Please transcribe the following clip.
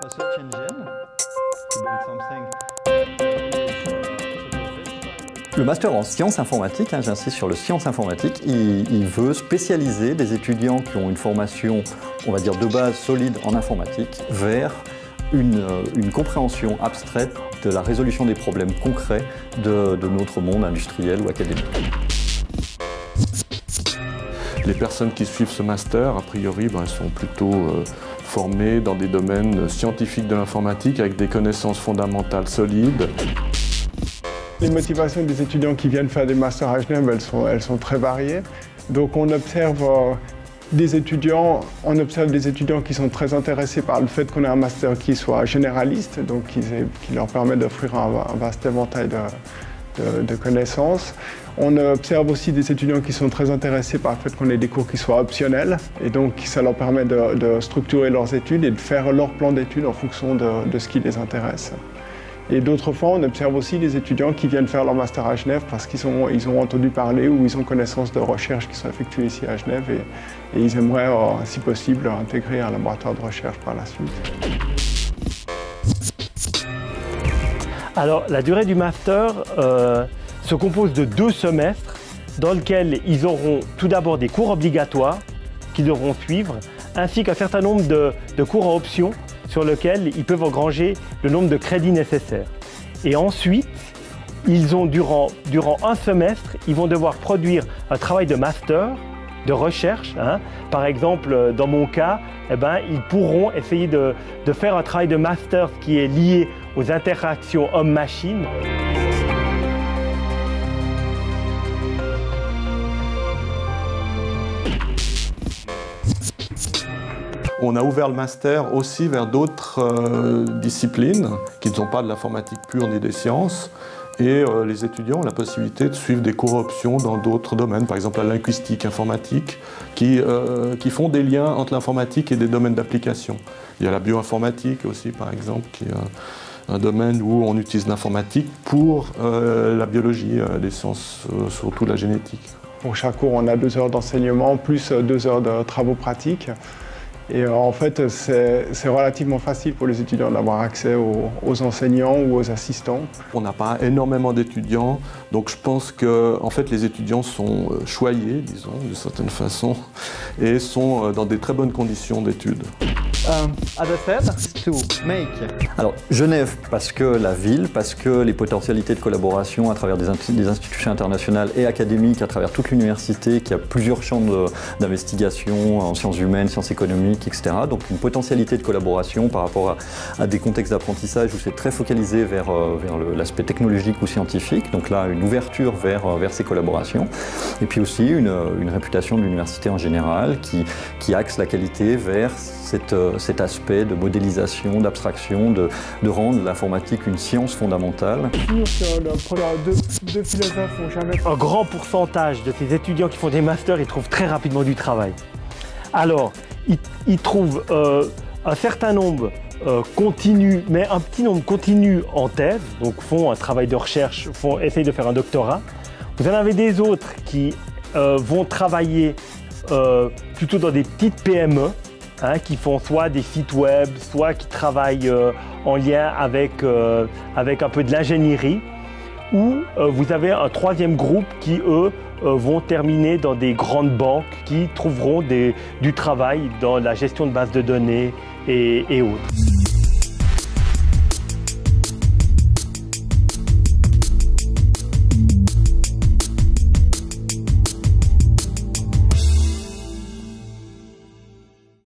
a search engine to build something. Le master en sciences informatiques, j'insiste sur le sciences informatiques, il veut spécialiser des étudiants qui ont une formation, on va dire, de base solide en informatique vers une compréhension abstraite de la résolution des problèmes concrets de notre monde industriel ou académique. Les personnes qui suivent ce master, a priori, elles sont plutôt formées dans des domaines scientifiques de l'informatique avec des connaissances fondamentales solides. Les motivations des étudiants qui viennent faire des masters à Genève, elles sont très variées. Donc on observe des étudiants qui sont très intéressés par le fait qu'on ait un master qui soit généraliste, donc qui leur permet d'offrir un vaste éventail de connaissances. On observe aussi des étudiants qui sont très intéressés par le fait qu'on ait des cours qui soient optionnels, et donc ça leur permet de structurer leurs études et de faire leur plan d'études en fonction de ce qui les intéresse. Et d'autres fois, on observe aussi des étudiants qui viennent faire leur master à Genève parce qu'ils ont entendu parler ou ils ont connaissance de recherches qui sont effectuées ici à Genève et ils aimeraient, si possible, intégrer un laboratoire de recherche par la suite. Alors, la durée du master se compose de 2 semestres dans lesquels ils auront tout d'abord des cours obligatoires qu'ils devront suivre, ainsi qu'un certain nombre de cours en option sur lesquels ils peuvent engranger le nombre de crédits nécessaires. Et ensuite, ils ont, durant un semestre, ils vont devoir produire un travail de master, de recherche. Par exemple, dans mon cas, ils pourront essayer de faire un travail de master qui est lié aux interactions homme-machine. On a ouvert le master aussi vers d'autres disciplines qui ne sont pas de l'informatique pure ni des sciences. Et les étudiants ont la possibilité de suivre des cours options dans d'autres domaines, par exemple la linguistique informatique, qui font des liens entre l'informatique et des domaines d'application. Il y a la bioinformatique aussi, par exemple, qui est un domaine où on utilise l'informatique pour la biologie, les sciences, surtout la génétique. Pour chaque cours, on a 2 heures d'enseignement, plus 2 heures de travaux pratiques. Et en fait, c'est relativement facile pour les étudiants d'avoir accès aux enseignants ou aux assistants. On n'a pas énormément d'étudiants, donc je pense que en fait, les étudiants sont choyés, disons, d'une certaine façon, et sont dans des très bonnes conditions d'études. Alors, Genève, parce que la ville, parce que les potentialités de collaboration à travers des institutions internationales et académiques, à travers toute l'université, qui a plusieurs champs d'investigation en sciences humaines, sciences économiques, etc. Donc une potentialité de collaboration par rapport à des contextes d'apprentissage où c'est très focalisé vers l'aspect technologique ou scientifique. Donc là, une ouverture vers ces collaborations. Et puis aussi une réputation de l'université en général qui axe la qualité vers cet aspect de modélisation, d'abstraction, de rendre l'informatique une science fondamentale. Deux philosophes ont jamais... Un grand pourcentage de ces étudiants qui font des masters, ils trouvent très rapidement du travail. Alors, ils trouvent un certain nombre continu, mais un petit nombre continu en thèse, donc font un travail de recherche, essayent de faire un doctorat. Vous en avez des autres qui vont travailler plutôt dans des petites PME, qui font soit des sites web, soit qui travaillent en lien avec un peu de l'ingénierie, ou vous avez un 3e groupe qui, eux, vont terminer dans des grandes banques qui trouveront du travail dans la gestion de bases de données et autres.